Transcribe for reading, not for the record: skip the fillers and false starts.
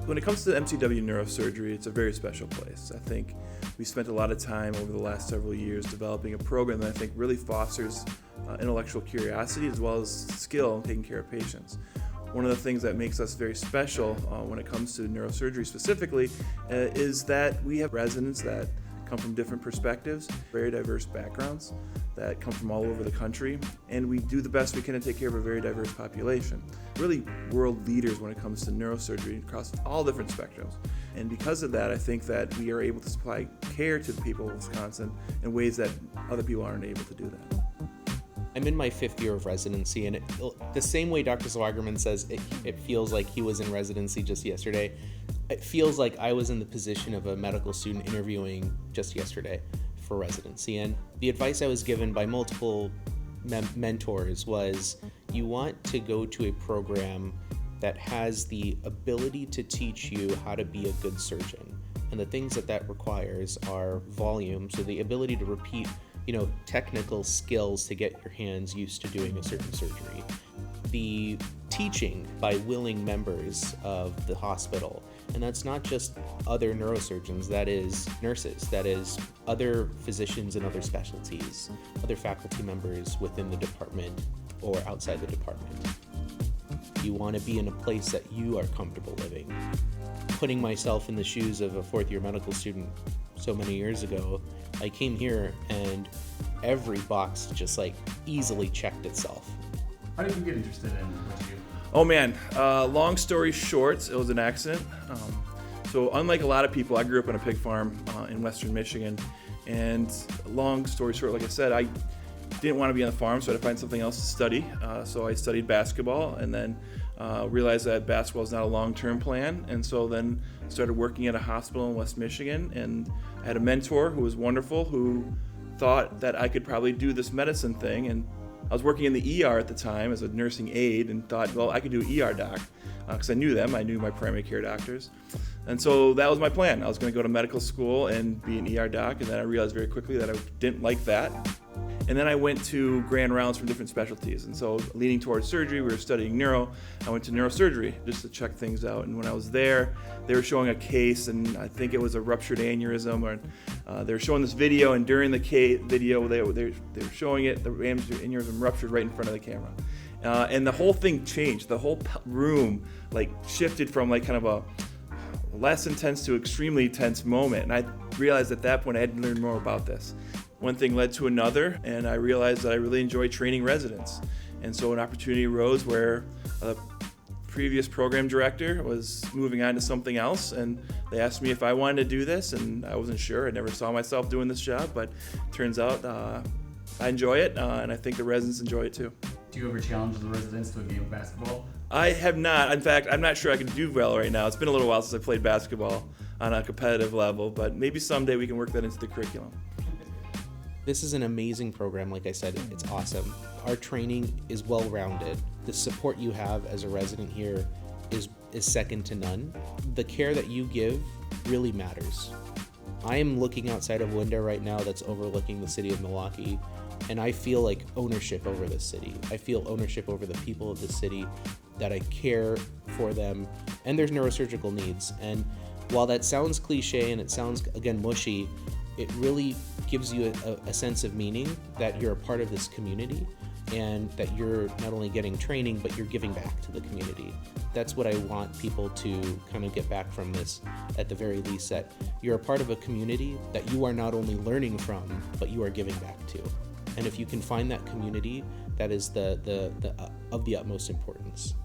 When it comes to MCW neurosurgery, it's a very special place. I think we spent a lot of time over the last several years developing a program that I think really fosters intellectual curiosity as well as skill in taking care of patients. One of the things that makes us very special when it comes to neurosurgery specifically is that we have residents that come from different perspectives, very diverse backgrounds that come from all over the country, and we do the best we can to take care of a very diverse population. Really world leaders when it comes to neurosurgery across all different spectrums. And because of that, I think that we are able to supply care to the people of Wisconsin in ways that other people aren't able to do that. I'm in my 5th year of residency, and the same way Dr. Swagerman says it feels like he was in residency just yesterday, it feels like I was in the position of a medical student interviewing just yesterday for residency. And the advice I was given by multiple mentors was, you want to go to a program that has the ability to teach you how to be a good surgeon. And the things that requires are volume, so the ability to repeat technical skills to get your hands used to doing a certain surgery. The teaching by willing members of the hospital, and that's not just other neurosurgeons, that is nurses, that is other physicians in other specialties, other faculty members within the department or outside the department. You want to be in a place that you are comfortable living. Putting myself in the shoes of a 4th-year medical student so many years ago, I came here and every box just easily checked itself. How did you get interested in what you do? Oh man, long story short, it was an accident. So unlike a lot of people, I grew up on a pig farm in western Michigan, and long story short, like I said, I didn't want to be on the farm, so I had to find something else to study. So I studied basketball, and then realized that basketball is not a long-term plan, and so then started working at a hospital in West Michigan, and I had a mentor who was wonderful, who thought that I could probably do this medicine thing, and I was working in the ER at the time as a nursing aide and thought, well, I could do ER doc, because I knew them, I knew my primary care doctors. And so that was my plan. I was going to go to medical school and be an ER doc, and then I realized very quickly that I didn't like that. And then I went to grand rounds from different specialties. And so leaning towards surgery, we were studying neuro. I went to neurosurgery just to check things out. And when I was there, they were showing a case, and I think it was a ruptured aneurysm, or they were showing this video, and during the video, they were showing it, the aneurysm ruptured right in front of the camera. And the whole thing changed. The whole room shifted from kind of a less intense to extremely tense moment. And I realized at that point I had to learn more about this. One thing led to another, and I realized that I really enjoy training residents. And so an opportunity arose where a previous program director was moving on to something else, and they asked me if I wanted to do this, and I wasn't sure. I never saw myself doing this job, but turns out I enjoy it, and I think the residents enjoy it too. Do you ever challenge the residents to a game of basketball? I have not. In fact, I'm not sure I can do well right now. It's been a little while since I played basketball on a competitive level, but maybe someday we can work that into the curriculum. This is an amazing program, like I said, it's awesome. Our training is well-rounded. The support you have as a resident here is second to none. The care that you give really matters. I am looking outside of a window right now that's overlooking the city of Milwaukee, and I feel like ownership over this city. I feel ownership over the people of the city, that I care for them, and there's neurosurgical needs. And while that sounds cliche and it sounds, again, mushy, it really gives you a sense of meaning that you're a part of this community and that you're not only getting training, but you're giving back to the community. That's what I want people to kind of get back from this, at the very least, that you're a part of a community that you are not only learning from, but you are giving back to. And if you can find that community, that is of the utmost importance.